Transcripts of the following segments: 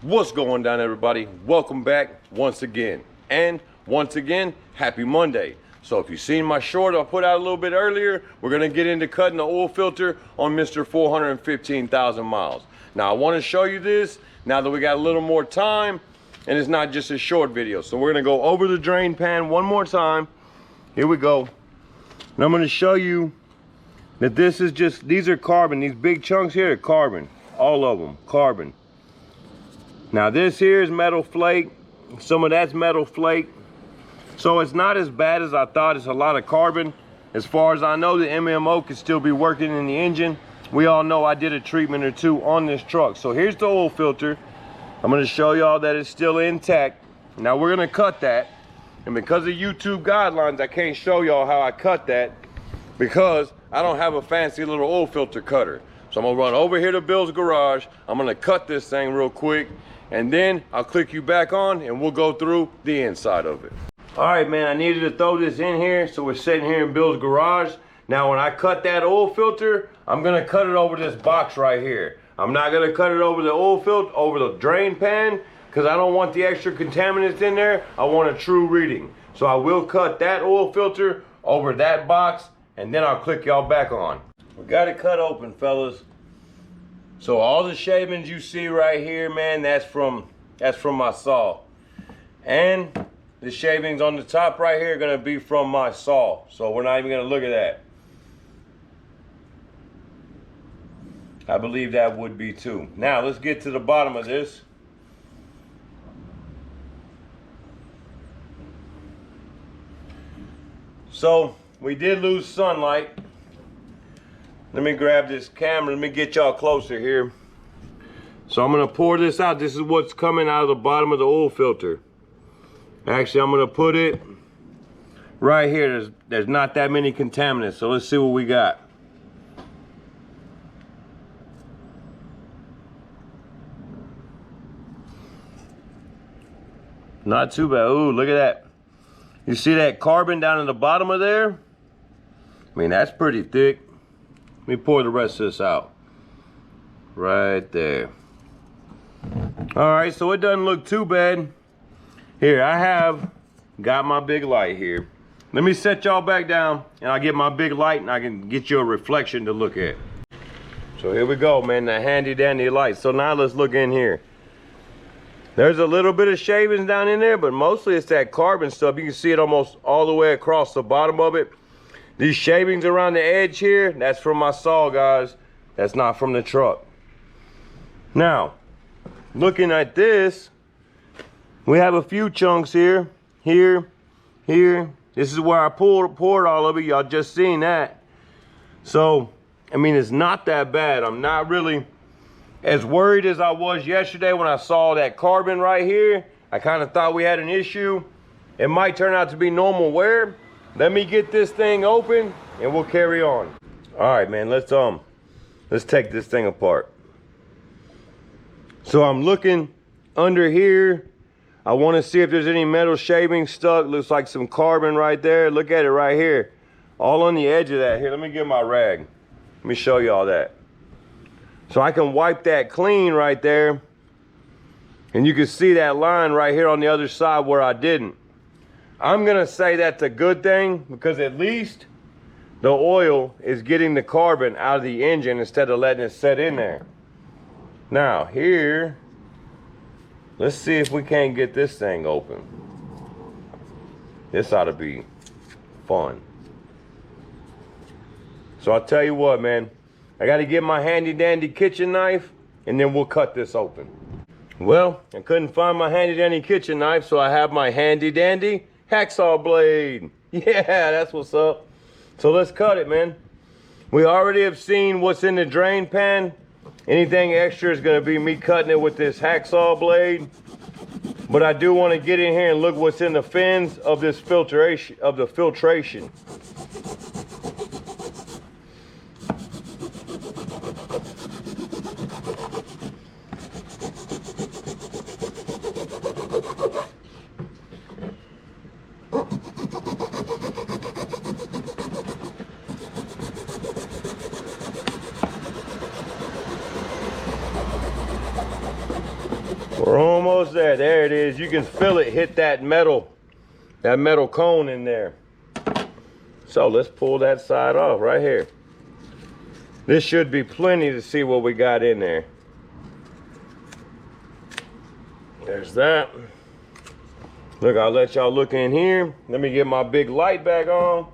What's going down, everybody? Welcome back once again. And once again, happy Monday. So if you've seen my short I put out a little bit earlier, we're gonna get into cutting the oil filter on Mr. 415,000 miles. Now I wanna show you this now that we got a little more time and it's not just a short video. So we're gonna go over the drain pan one more time. Here we go. And I'm gonna show you that this is just, these are carbon. These big chunks here are carbon. All of them, carbon. Now this here is metal flake. Some of that's metal flake. So it's not as bad as I thought. It's a lot of carbon. As far as I know, the MMO can still be working in the engine. We all know I did a treatment or two on this truck. So here's the oil filter. I'm gonna show y'all that it's still intact. Now we're gonna cut that. And because of YouTube guidelines, I can't show y'all how I cut that because I don't have a fancy little oil filter cutter. So I'm gonna run over here to Bill's garage. I'm gonna cut this thing real quick and then I'll click you back on and we'll go through the inside of it. All right, man, I needed to throw this in here. So we're sitting here in Bill's garage. Now when I cut that oil filter, I'm gonna cut it over this box right here. I'm not gonna cut it over the oil filter, over the drain pan, because I don't want the extra contaminants in there. I want a true reading. So I will cut that oil filter over that box and then I'll click y'all back on. We got it cut open, fellas. So all the shavings you see right here, man, that's from my saw. And the shavings on the top right here are gonna be from my saw. So we're not even gonna look at that. I believe that would be too. Now let's get to the bottom of this. So we did lose sunlight. Let me grab this camera. Let me get y'all closer here. So I'm gonna pour this out. This is what's coming out of the bottom of the oil filter. Actually, I'm gonna put it right here. There's not that many contaminants. So let's see what we got. Not too bad. Ooh, look at that. You see that carbon down in the bottom of there? I mean, that's pretty thick. Let me pour the rest of this out. Right there. All right, so it doesn't look too bad. Here, I have got my big light here. Let me set y'all back down and I'll get my big light and I can get you a reflection to look at. So here we go, man, the handy dandy light. So now let's look in here. There's a little bit of shavings down in there, but mostly it's that carbon stuff. You can see it almost all the way across the bottom of it. These shavings around the edge here, that's from my saw, guys. That's not from the truck. Now, looking at this, we have a few chunks here, here. This is where I poured all of it. Y'all just seen that. So, I mean, it's not that bad. I'm not really as worried as I was yesterday when I saw that carbon right here. I kind of thought we had an issue. It might turn out to be normal wear. Let me get this thing open and we'll carry on. All right, man, let's take this thing apart. So I'm looking under here. I want to see if there's any metal shaving stuck. Looks like some carbon right there. Look at it right here. All on the edge of that. Here, let me get my rag. Let me show you all that. So I can wipe that clean right there. And you can see that line right here on the other side where I didn't. I'm gonna say that's a good thing because at least the oil is getting the carbon out of the engine instead of letting it set in there. Now here, let's see if we can't get this thing open. This ought to be fun. So I'll tell you what, man, I gotta get my handy dandy kitchen knife and then we'll cut this open. Well, I couldn't find my handy dandy kitchen knife, so I have my handy dandy hacksaw blade. Yeah, that's what's up. So let's cut it, man. We already have seen what's in the drain pan. Anything extra is gonna be me cutting it with this hacksaw blade. But I do want to get in here and look what's in the fins of this filtration, We're almost there. There it is. You can feel it hit that metal cone in there. So let's pull that side off right here. This should be plenty to see what we got in there. There's that. Look, I'll let y'all look in here. Let me get my big light back on.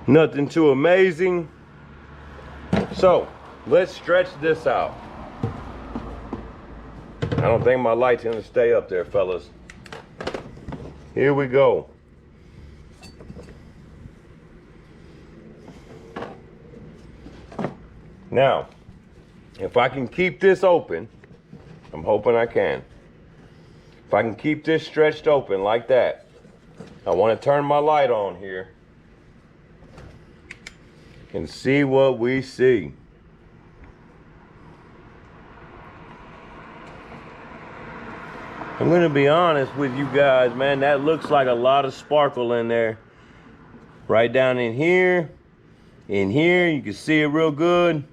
Nothing too amazing. So let's stretch this out. I don't think my light's gonna stay up there, fellas. Here we go. Now, if I can keep this open, I'm hoping I can. If I can keep this stretched open like that, I want to turn my light on here and see what we see. I'm gonna be honest with you guys, man, that looks like a lot of sparkle in there. Right down in here, you can see it real good.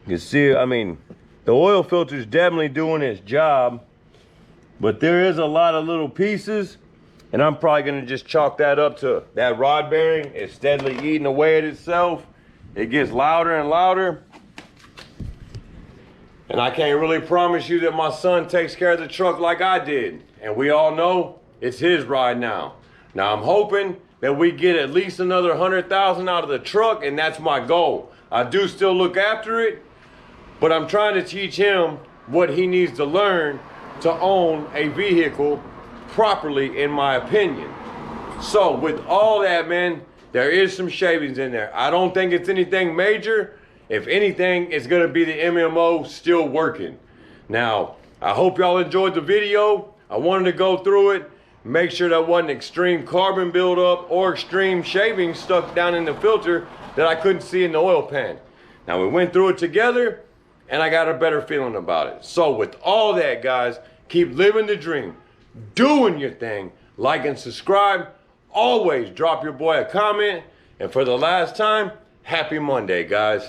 You can see it, I mean, the oil filter is definitely doing its job, but there is a lot of little pieces, and I'm probably gonna just chalk that up to that rod bearing is steadily eating away at itself. It gets louder and louder. And I can't really promise you that my son takes care of the truck like I did. And we all know it's his ride now. Now I'm hoping that we get at least another 100,000 out of the truck, and that's my goal. I do still look after it, but I'm trying to teach him what he needs to learn to own a vehicle properly, in my opinion. So with all that, man, there is some shavings in there. I don't think it's anything major. If anything, it's gonna be the MMO still working. Now, I hope y'all enjoyed the video. I wanted to go through it, make sure there wasn't extreme carbon buildup or extreme shaving stuck down in the filter that I couldn't see in the oil pan. Now, we went through it together, and I got a better feeling about it. So with all that, guys, keep living the dream, doing your thing, like and subscribe. Always drop your boy a comment. And for the last time, happy Monday, guys.